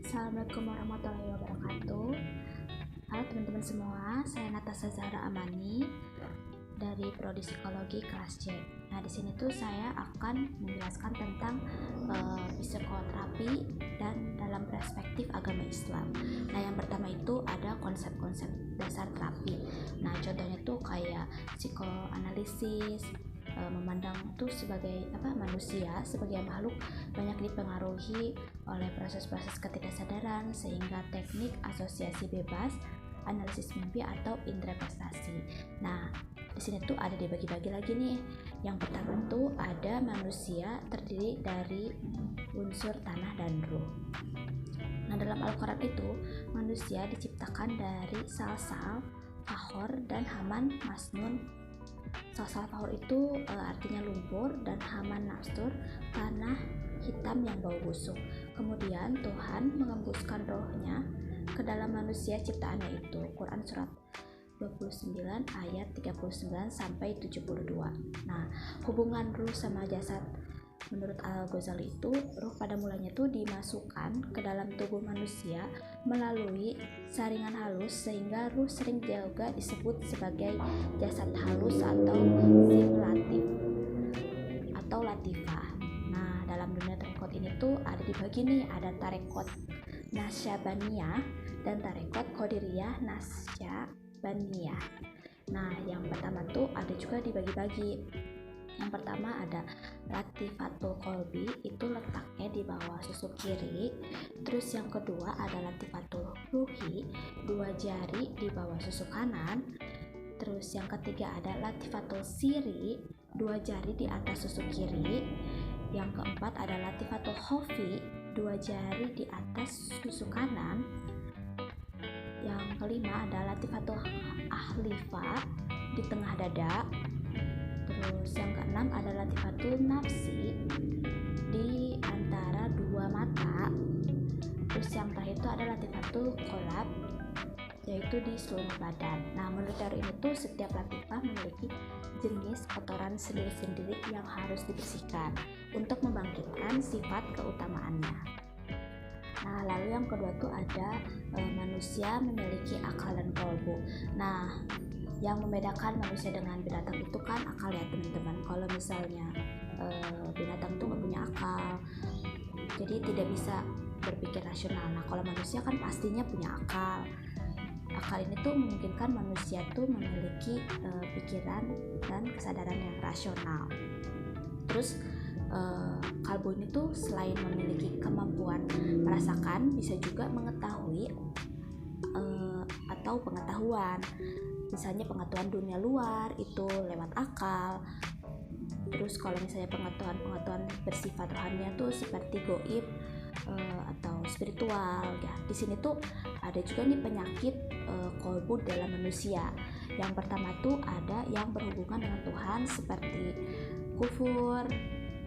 Assalamualaikum warahmatullahi wabarakatuh. Halo teman-teman semua, saya Natasha Zahra Amani dari Prodi Psikologi kelas C. Nah, di sini tuh saya akan menjelaskan tentang psikoterapi dan dalam perspektif agama Islam. Nah, yang pertama itu ada konsep-konsep dasar terapi. Nah, contohnya tuh kayak psikoanalisis, memandang tuh sebagai manusia sebagai makhluk banyak dipengaruhi oleh proses-proses ketidaksadaran, sehingga teknik asosiasi bebas, analisis mimpi atau introspeksi. Nah, di sini tuh ada dibagi-bagi lagi nih. Yang pertama tuh ada manusia terdiri dari unsur tanah dan ruh. Nah, dalam Al-Quran itu manusia diciptakan dari sal-sal, fahor, dan haman masnun. Sal-sal fahor itu artinya lumpur, dan haman nastur tanah hitam yang bau busuk. Kemudian Tuhan mengembuskan rohnya ke dalam manusia ciptaannya itu. Quran surat 29 ayat 39 sampai 72. Nah, hubungan ruh sama jasad menurut Al-Ghazali itu, ruh pada mulanya tuh dimasukkan ke dalam tubuh manusia melalui saringan halus, sehingga ruh sering juga disebut sebagai jasad halus atau simulatif atau latifah. Nah, dalam dunia tarekat ini tuh ada dibagi nih, ada tarekat Naksyabaniyah dan tarekat Qadiriyah Naksyabaniyah. Nah, yang pertama tuh ada juga dibagi-bagi. Yang pertama ada Latifatul Qalbi, itu letaknya di bawah susuk kiri. Terus yang kedua ada Latifatul Ruhi, 2 jari di bawah susuk kanan. Terus yang ketiga ada Latifatul Siri, 2 jari di atas susuk kiri. Yang keempat ada Latifatul Khofi, 2 jari di atas susuk kanan. Yang kelima ada Latifatul Ahlifa di tengah dada. Terus yang keenam ada Latifatul Nafsi di antara 2 mata. Terus yang terakhir itu ada Latifatul Qalb, yaitu di seluruh badan. Nah, menurut teori ini tuh setiap latifah memiliki jenis kotoran sendiri-sendiri yang harus dibersihkan untuk membangkitkan sifat keutamaannya. Nah, lalu yang kedua tuh ada manusia memiliki akal dan kolbu. Nah, yang membedakan manusia dengan binatang itu kan akal ya teman-teman. Kalau misalnya binatang itu nggak punya akal, jadi tidak bisa berpikir rasional. Nah, kalau manusia kan pastinya punya akal. Akal ini tuh memungkinkan manusia tuh memiliki pikiran dan kesadaran yang rasional. Terus kalbu ini tuh selain memiliki kemampuan merasakan, bisa juga mengetahui atau pengetahuan. Misalnya pengetahuan dunia luar itu lewat akal. Terus kalau misalnya pengetahuan bersifat rohani tuh seperti goib atau spiritual ya. Di sini tuh ada juga nih penyakit kolbu dalam manusia. Yang pertama tuh ada yang berhubungan dengan Tuhan seperti kufur,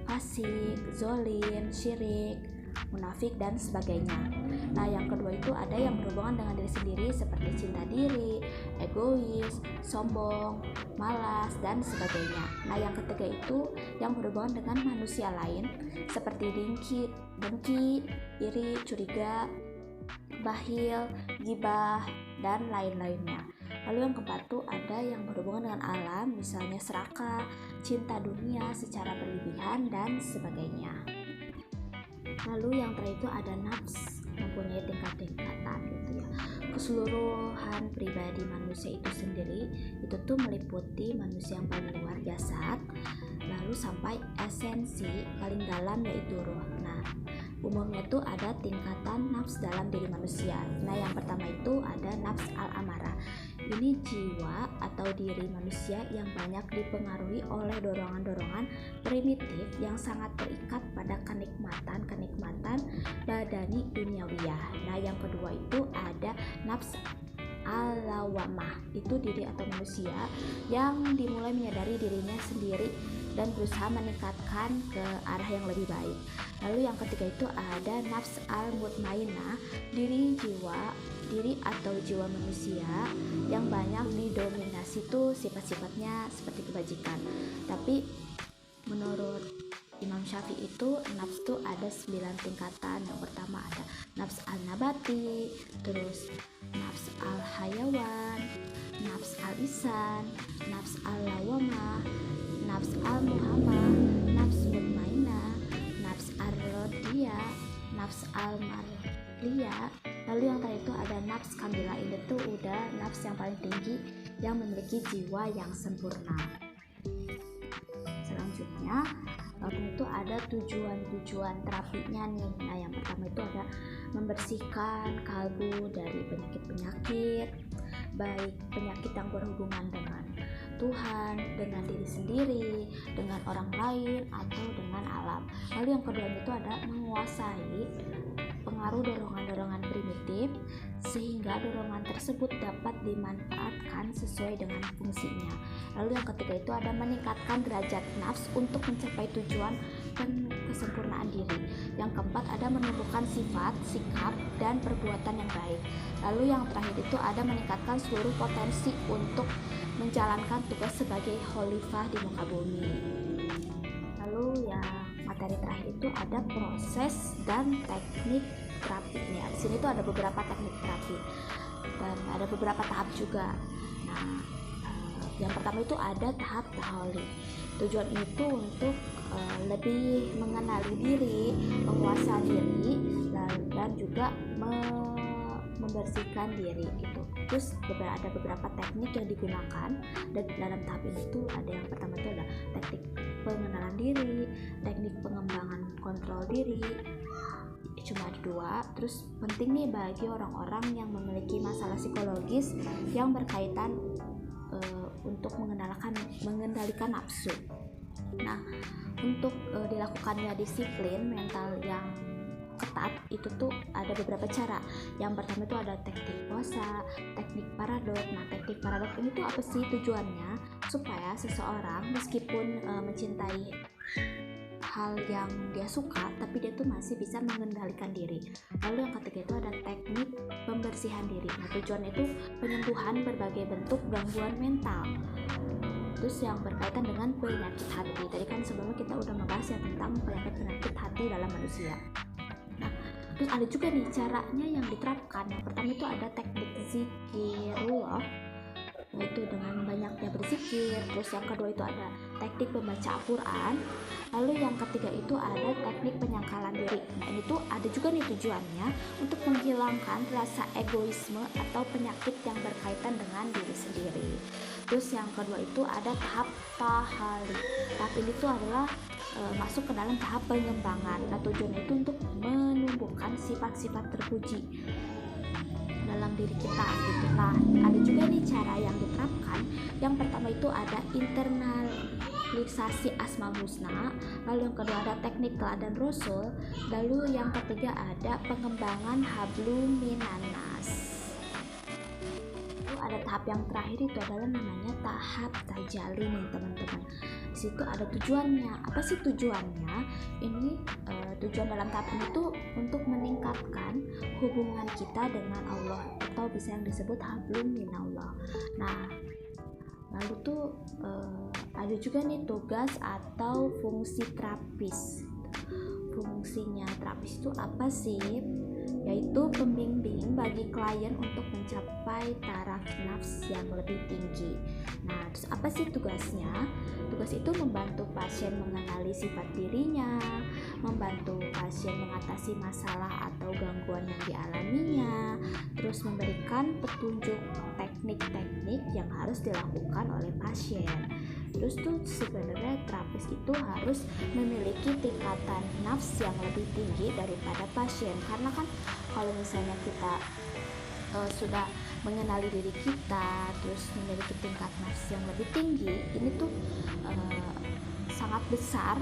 fasik, zolim, syirik, munafik, dan sebagainya. Nah, yang kedua itu ada yang berhubungan dengan diri sendiri seperti cinta diri, egois, sombong, malas, dan sebagainya. Nah, yang ketiga itu yang berhubungan dengan manusia lain seperti dengki, iri, curiga, bakhil, gibah, dan lain-lainnya. Lalu yang keempat tuh ada yang berhubungan dengan alam, misalnya serakah, cinta dunia secara berlebihan, dan sebagainya. Lalu yang terakhir itu ada nafs, mempunyai tingkat-tingkatan gitu ya. Keseluruhan pribadi manusia itu sendiri itu tuh meliputi manusia yang paling luar jasad, lalu sampai esensi paling dalam yaitu ruh. Nah, umumnya tuh ada tingkatan nafs dalam diri manusia. Nah, yang pertama itu ada nafs al-amarah. Ini jiwa atau diri manusia yang banyak dipengaruhi oleh dorongan-dorongan primitif yang sangat terikat pada kenikmatan badani duniawiyah. Nah, yang kedua itu ada nafs al-lawamah. Itu diri atau manusia yang dimulai menyadari dirinya sendiri dan berusaha meningkatkan ke arah yang lebih baik. Lalu yang ketiga itu ada nafs al-mutmainnah, diri atau jiwa manusia yang banyak didominasi tuh sifat-sifatnya seperti kebajikan. Tapi menurut Imam Syafi'i itu nafs itu ada 9 tingkatan. Yang pertama ada nafs al-nabati, terus nafs al-hayawan, nafs al-isan, nafs al-lawamah, nafs al-muhammah, nafs mutmainah, nafs ar-radiyah, nafs al-marliyah. Lalu yang terakhir itu ada nafs kamila. Ini tuh udah nafs yang paling tinggi yang memiliki jiwa yang sempurna. Selanjutnya itu ada tujuan terapinya nih. Nah, yang pertama itu ada membersihkan kalbu dari penyakit-penyakit, baik penyakit yang berhubungan dengan Tuhan, dengan diri sendiri, dengan orang lain, atau dengan alam. Lalu yang kedua itu ada menguasai pengaruh dorongan-dorongan primitif sehingga dorongan tersebut dapat dimanfaatkan sesuai dengan fungsinya. Lalu yang ketiga itu ada meningkatkan derajat nafs untuk mencapai tujuan dan kesempurnaan diri. Yang keempat ada menumbuhkan sifat, sikap, dan perbuatan yang baik. Lalu yang terakhir itu ada meningkatkan seluruh potensi untuk menjalankan tugas sebagai khalifah di muka bumi. Lalu yang materi terakhir itu ada proses dan teknik terapi. Nih, di sini tuh ada beberapa teknik terapi dan ada beberapa tahap juga. Nah, yang pertama itu ada tahap taholi. Tujuan itu untuk lebih mengenali diri, menguasai diri, dan juga membersihkan diri gitu. Terus ada beberapa teknik yang digunakan, dan dalam tahap ini tuh ada yang pertama itu ada teknik pengenalan diri, teknik pengembangan kontrol diri. Cuma ada 2. Terus penting nih bagi orang-orang yang memiliki masalah psikologis yang berkaitan untuk mengendalikan nafsu. Nah, untuk dilakukannya disiplin mental yang ketat itu tuh ada beberapa cara. Yang pertama itu ada teknik puasa, teknik paradok. Nah, teknik paradok ini tuh apa sih tujuannya? Supaya seseorang meskipun mencintai hal yang dia suka, tapi dia tuh masih bisa mengendalikan diri. Lalu yang ketiga itu ada teknik pembersihan diri. Nah, tujuannya itu penyembuhan berbagai bentuk gangguan mental. Terus yang berkaitan dengan penyakit hati. Tadi kan sebelumnya kita udah membahas ya tentang penyakit hati dalam manusia. Nah, terus ada juga nih caranya yang diterapkan. Yang pertama itu ada teknik zikirullah, yaitu dengan banyaknya berzikir. Terus yang kedua itu ada teknik membaca Al-Quran. Lalu yang ketiga itu ada teknik penyangkalan diri. Nah, ini tuh ada juga nih tujuannya untuk menghilangkan rasa egoisme atau penyakit yang berkaitan dengan diri sendiri. Terus yang kedua itu ada tahap tahali. Tahap ini tuh adalah masuk ke dalam tahap pengembangan. Nah, tujuannya itu untuk menumbuhkan sifat-sifat terpuji dalam diri kita gitu. Nah, ada juga nih cara yang diterapkan. Yang pertama itu ada internalisasi asmaul husna. Lalu yang kedua ada teknik teladan rasul. Lalu yang ketiga ada pengembangan hablum minanas. Lalu ada tahap yang terakhir itu adalah namanya tahap tajalli nih teman-teman. Di situ ada tujuannya. Apa sih tujuannya? Ini tujuan dalam tahap ini tuh untuk meningkatkan hubungan kita dengan Allah, atau bisa yang disebut hablum minallah. Nah, lalu tuh ada juga nih tugas atau fungsi terapis. Fungsinya terapis itu apa sih? Yaitu pembimbing bagi klien untuk mencapai taraf nafs yang lebih tinggi. Nah, terus apa sih tugasnya? Tugas itu membantu pasien mengenali sifat dirinya, membantu pasien mengatasi masalah atau gangguan yang dialaminya, terus memberikan petunjuk teknik-teknik yang harus dilakukan oleh pasien. Terus tuh sebenarnya terapis itu harus memiliki tingkatan nafs yang lebih tinggi daripada pasien, karena kan kalau misalnya kita sudah mengenali diri kita, terus memiliki tingkat nafs yang lebih tinggi, ini tuh sangat besar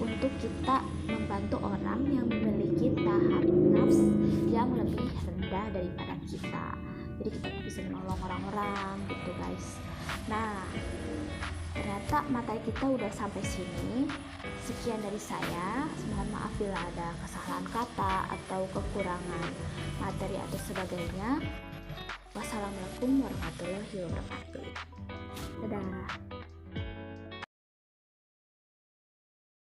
untuk kita membantu orang yang memiliki tahap nafs yang lebih rendah daripada kita. Jadi kita bisa menolong orang-orang gitu guys. Nah, ternyata materi kita udah sampai sini. Sekian dari saya. Mohon maaf bila ada kesalahan kata atau kekurangan materi atau sebagainya. Wassalamualaikum warahmatullahi wabarakatuh. Dadah.